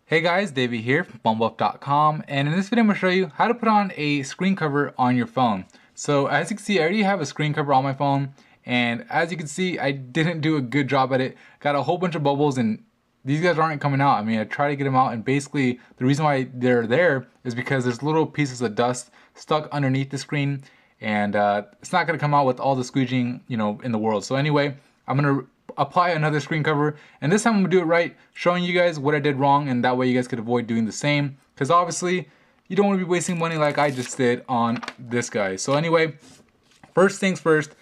Hey guys, Davey here from bumbleUp.com, and in this video I'm going to show you how to put on a screen cover on your phone. So as you can see, I already have a screen cover on my phone, and as you can see, I didn't do a good job at it. Got a whole bunch of bubbles and these guys aren't coming out. I mean, I try to get them out, and basically the reason why they're there is because there's little pieces of dust stuck underneath the screen, and it's not going to come out with all the squeegeeing, in the world. So anyway, I'm going to apply another screen cover, and this time I'm gonna do it right, showing you guys what I did wrong, and that way you guys could avoid doing the same, because obviously you don't want to be wasting money like I just did on this guy. So anyway, first things first,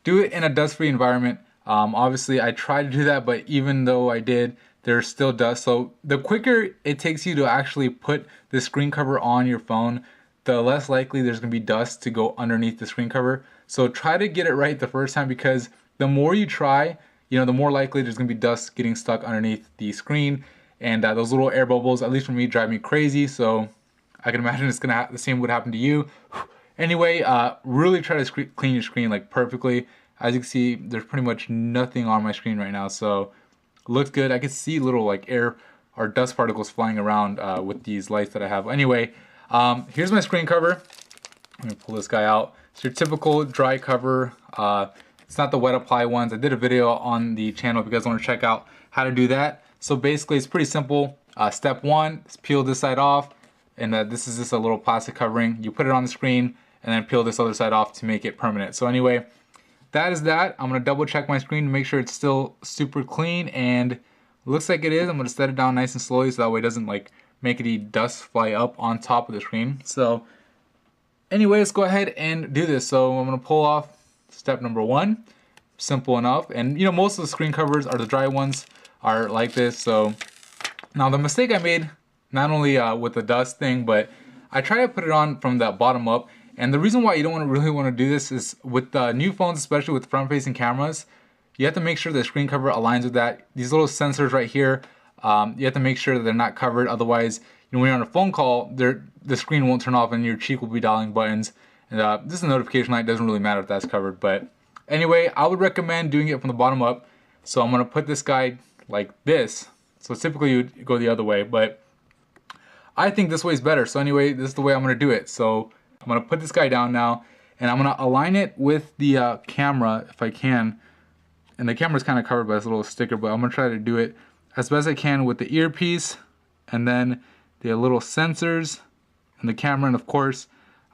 do it in a dust-free environment. Obviously I tried to do that, but even though I did, there's still dust. So the quicker it takes you to actually put the screen cover on your phone, the less likely there's gonna be dust to go underneath the screen cover. So try to get it right the first time, because the more you try, the more likely there's gonna be dust getting stuck underneath the screen, and those little air bubbles, at least for me, drive me crazy. So I can imagine it's gonna the same would happen to you. Anyway, really try to clean your screen like perfectly. As you can see, there's pretty much nothing on my screen right now, so it looks good. I can see little like air or dust particles flying around with these lights that I have. Anyway, here's my screen cover. Let me pull this guy out. It's your typical dry cover. It's not the wet apply ones. I did a video on the channel if you guys want to check out how to do that. So basically it's pretty simple. Step one is peel this side off, and this is just a little plastic covering. You put it on the screen and then peel this other side off to make it permanent. So anyway, that is that. I'm going to double check my screen to make sure it's still super clean, and it looks like it is. I'm going to set it down nice and slowly so that way it doesn't like make any dust fly up on top of the screen. So anyway, let's go ahead and do this. So I'm going to pull off step number one. Simple enough. And most of the screen covers are the dry ones are like this. So now the mistake I made, not only with the dust thing, but I try to put it on from the bottom up. And the reason why you don't really want to do this is with new phones, especially with front facing cameras, you have to make sure the screen cover aligns with that. These little sensors right here, you have to make sure that they're not covered. Otherwise, when you're on a phone call, the screen won't turn off and your cheek will be dialing buttons. And this is a notification light. Doesn't really matter if that's covered. But anyway, I would recommend doing it from the bottom up. So I'm going to put this guy like this. So typically you would go the other way, but I think this way is better. So anyway, this is the way I'm going to do it. So I'm going to put this guy down now, and I'm going to align it with the camera if I can. And the camera's kind of covered by this little sticker, but I'm going to try to do it as best I can with the earpiece, and then the little sensors and the camera, and of course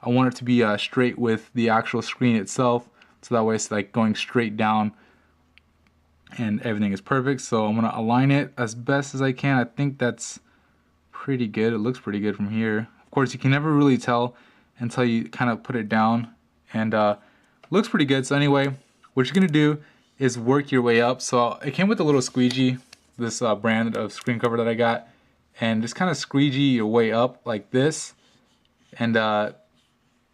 I want it to be straight with the actual screen itself, so that way it's like going straight down and everything is perfect. So I'm going to align it as best as I can. I think that's pretty good. It looks pretty good from here. Of course, you can never really tell until you kind of put it down, and looks pretty good. So anyway, what you're going to do is work your way up. So it came with a little squeegee, this brand of screen cover that I got, and just kind of squeegee your way up like this, and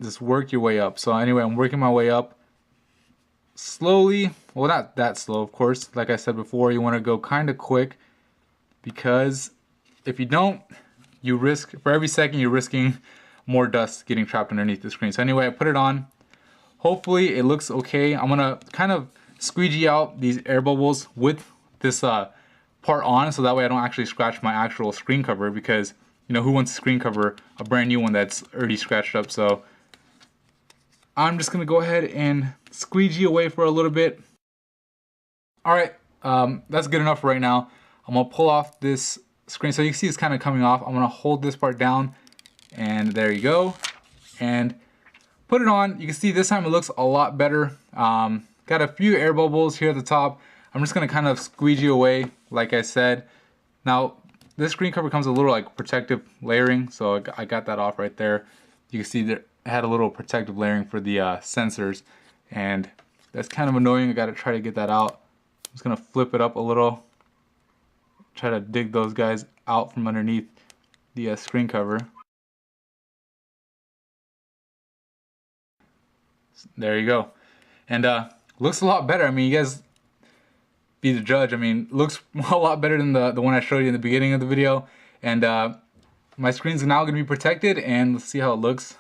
just work your way up. So anyway, I'm working my way up slowly. Well, not that slow, of course. Like I said before, you want to go kind of quick, because if you don't, you risk, for every second you're risking more dust getting trapped underneath the screen. So anyway, I put it on. Hopefully it looks okay. I'm gonna kind of squeegee out these air bubbles with this part on, so that way I don't actually scratch my actual screen cover, because who wants a screen cover, a brand new one that's already scratched up. So I'm just gonna go ahead and squeegee away for a little bit. Alright, that's good enough right now. I'm gonna pull off this screen, so you can see it's kind of coming off. I'm gonna hold this part down, and there you go, and put it on. You can see this time it looks a lot better. Got a few air bubbles here at the top. I'm just gonna kind of squeegee away, like I said. Now this screen cover comes with a little like protective layering, so I got that off right there. You can see that it had a little protective layering for the sensors, and that's kind of annoying. I gotta try to get that out. I'm just gonna flip it up a little, try to dig those guys out from underneath the screen cover. There you go. And looks a lot better. I mean, you guys be the judge. I mean, looks a lot better than the one I showed you in the beginning of the video. And my screen's now going to be protected, and let's see how it looks.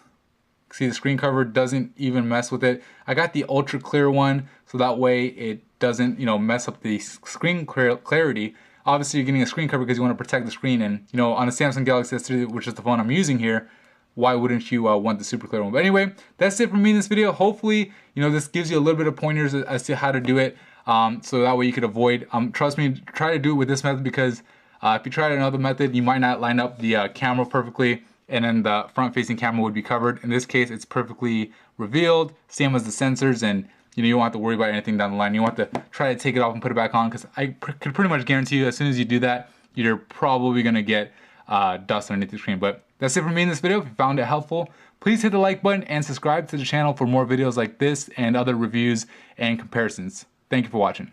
See, the screen cover doesn't even mess with it. I got the ultra clear one, so that way it doesn't, mess up the screen clarity. obviously you're getting a screen cover because you want to protect the screen, and you know, on a Samsung Galaxy S3, which is the phone I'm using here, why wouldn't you want the super clear one? But anyway, that's it for me in this video. Hopefully, you know, this gives you a little bit of pointers as to how to do it, so that way you could avoid, trust me, try to do it with this method, because if you try another method, you might not line up the camera perfectly, and then the front facing camera would be covered. In this case, it's perfectly revealed, same as the sensors, and you know, you don't have to worry about anything down the line. You want to try to take it off and put it back on, because I could pretty much guarantee you as soon as you do that, you're probably going to get dust underneath the screen. But that's it for me in this video. If you found it helpful, please hit the like button and subscribe to the channel for more videos like this and other reviews and comparisons. Thank you for watching.